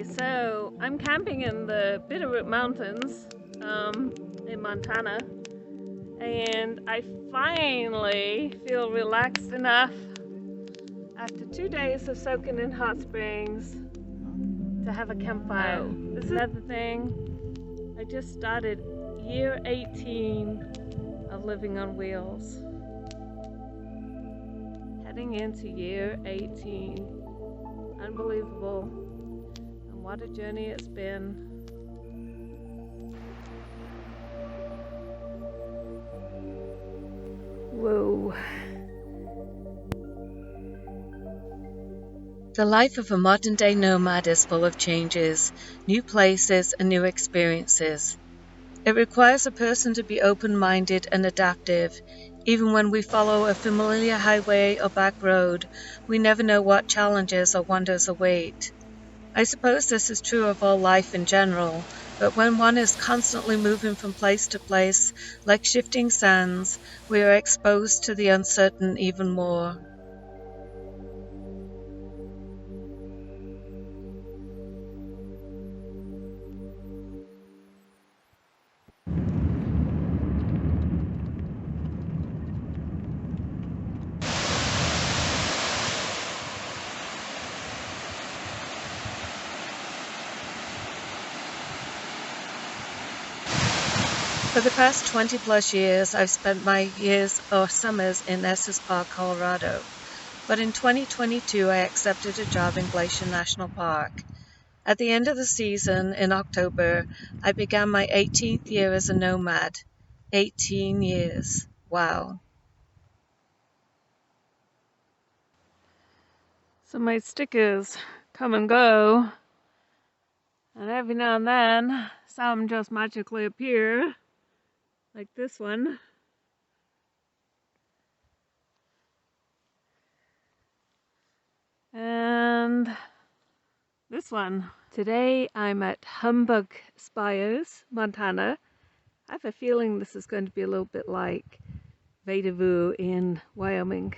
Okay, so I'm camping in the Bitterroot Mountains in Montana, and I finally feel relaxed enough after 2 days of soaking in hot springs to have a campfire. This is another thing. I just started year 18 of living on wheels. Heading into year 18. Unbelievable. And what a journey it's been. Whoa. The life of a modern-day nomad is full of changes, new places, and new experiences. It requires a person to be open-minded and adaptive. Even when we follow a familiar highway or back road, we never know what challenges or wonders await. I suppose this is true of all life in general, but when one is constantly moving from place to place, like shifting sands, we are exposed to the uncertain even more. For the past 20 plus years, I've spent my years or summers in Estes Park, Colorado. But in 2022, I accepted a job in Glacier National Park. At the end of the season, in October, I began my 18th year as a nomad. 18 years. Wow. So my stickers come and go, and every now and then some just magically appear, like this one. And this one. Today I'm at Humbug Spires, Montana. I have a feeling this is going to be a little bit like Idaho in Wyoming.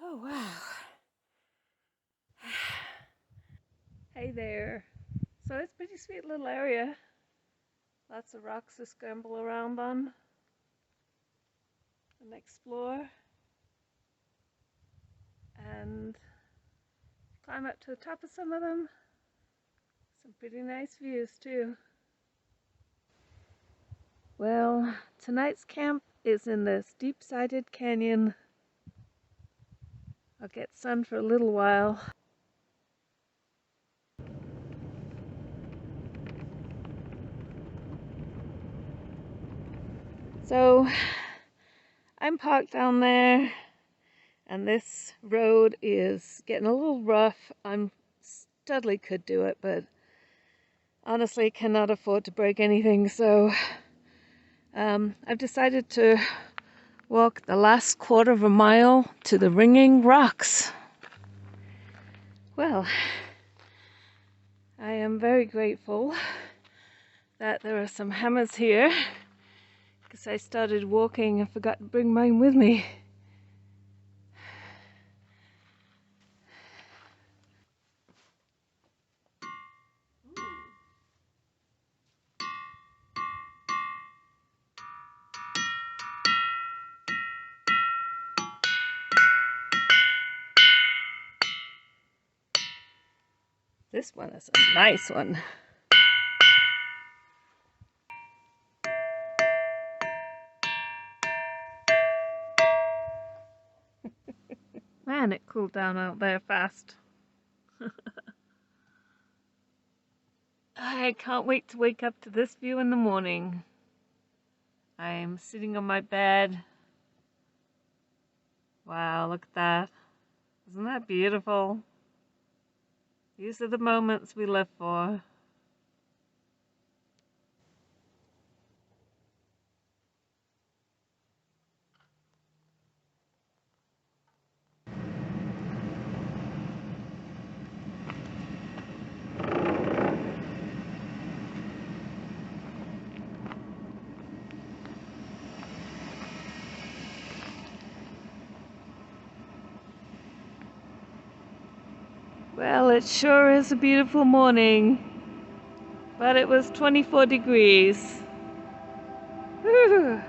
Oh wow. Hey there. So it's a pretty sweet little area. Lots of rocks to scramble around on and explore. And climb up to the top of some of them. Some pretty nice views too. Well, tonight's camp is in this deep-sided canyon. I'll get sun for a little while. So I'm parked down there, and this road is getting a little rough. I'm Dudley could do it, but honestly cannot afford to break anything, so I've decided to walk the last quarter of a mile to the Ringing Rocks. Well, I am very grateful that there are some hammers here, because I started walking and forgot to bring mine with me. This one is a nice one. Man, it cooled down out there fast. I can't wait to wake up to this view in the morning. I'm sitting on my bed. Wow, look at that. Isn't that beautiful? These are the moments we live for. Well, it sure is a beautiful morning, but it was 24 degrees. Whew.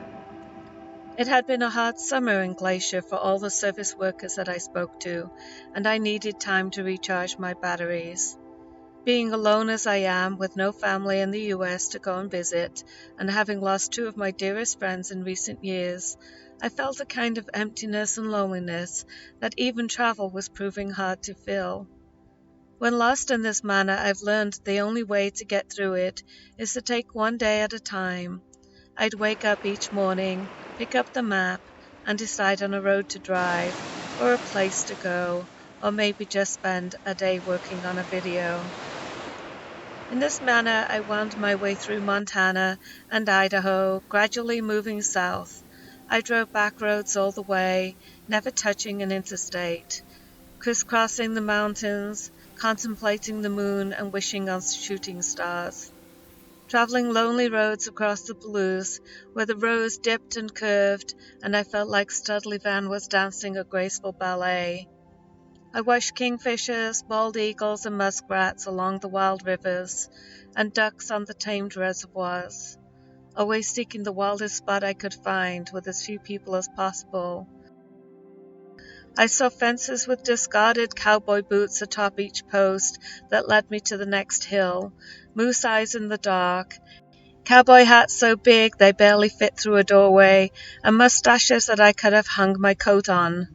It had been a hot summer in Glacier for all the service workers that I spoke to, and I needed time to recharge my batteries. Being alone as I am, with no family in the US to go and visit, and having lost two of my dearest friends in recent years, I felt a kind of emptiness and loneliness that even travel was proving hard to fill. When lost in this manner, I've learned the only way to get through it is to take one day at a time. I'd wake up each morning, pick up the map, and decide on a road to drive, or a place to go, or maybe just spend a day working on a video. In this manner, I wound my way through Montana and Idaho, gradually moving south. I drove back roads all the way, never touching an interstate, crisscrossing the mountains, contemplating the moon and wishing on shooting stars. Traveling lonely roads across the Palouse, where the roads dipped and curved, and I felt like Studley Van was dancing a graceful ballet. I watched kingfishers, bald eagles, and muskrats along the wild rivers, and ducks on the tamed reservoirs, always seeking the wildest spot I could find with as few people as possible. I saw fences with discarded cowboy boots atop each post that led me to the next hill, moose eyes in the dark, cowboy hats so big they barely fit through a doorway, and mustaches that I could have hung my coat on.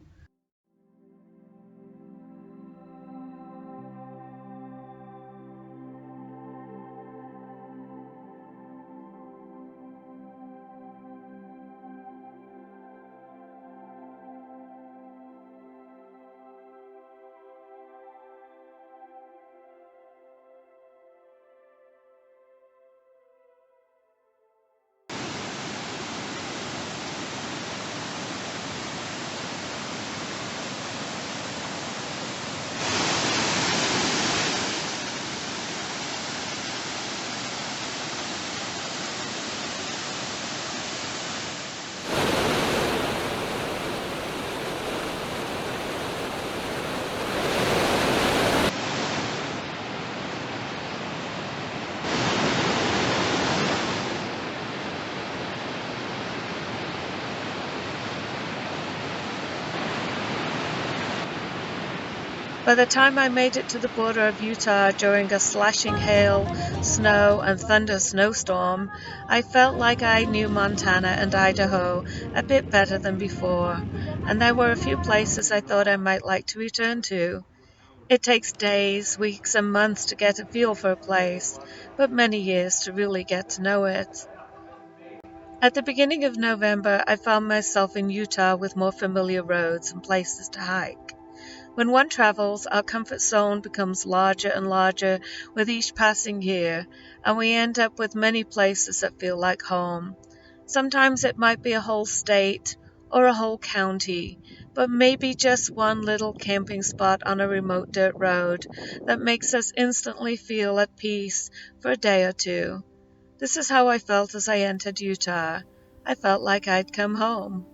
By the time I made it to the border of Utah during a slashing hail, snow, and thunder snowstorm, I felt like I knew Montana and Idaho a bit better than before, and there were a few places I thought I might like to return to. It takes days, weeks, and months to get a feel for a place, but many years to really get to know it. At the beginning of November, I found myself in Utah with more familiar roads and places to hike. When one travels, our comfort zone becomes larger and larger with each passing year, and we end up with many places that feel like home. Sometimes it might be a whole state or a whole county, but maybe just one little camping spot on a remote dirt road that makes us instantly feel at peace for a day or two. This is how I felt as I entered Utah. I felt like I'd come home.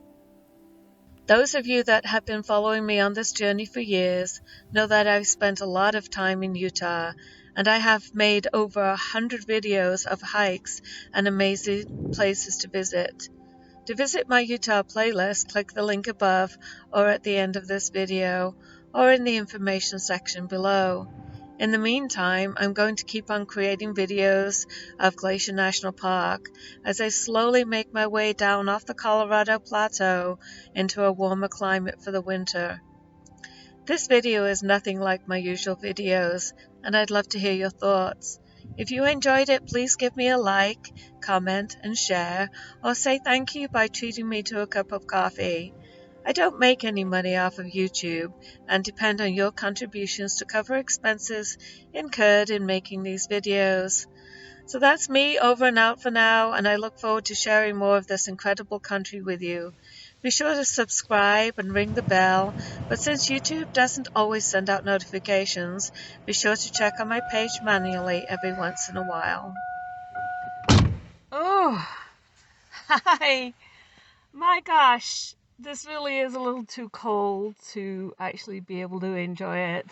Those of you that have been following me on this journey for years know that I've spent a lot of time in Utah, and I have made over 100 videos of hikes and amazing places to visit. To visit my Utah playlist, click the link above or at the end of this video, or in the information section below. In the meantime, I'm going to keep on creating videos of Glacier National Park as I slowly make my way down off the Colorado Plateau into a warmer climate for the winter. This video is nothing like my usual videos, and I'd love to hear your thoughts. If you enjoyed it, please give me a like, comment, and share, or say thank you by treating me to a cup of coffee. I don't make any money off of YouTube and depend on your contributions to cover expenses incurred in making these videos. So that's me over and out for now, and I look forward to sharing more of this incredible country with you. Be sure to subscribe and ring the bell, but since YouTube doesn't always send out notifications, be sure to check on my page manually every once in a while. Oh, hi. My gosh, this really is a little too cold to actually be able to enjoy it.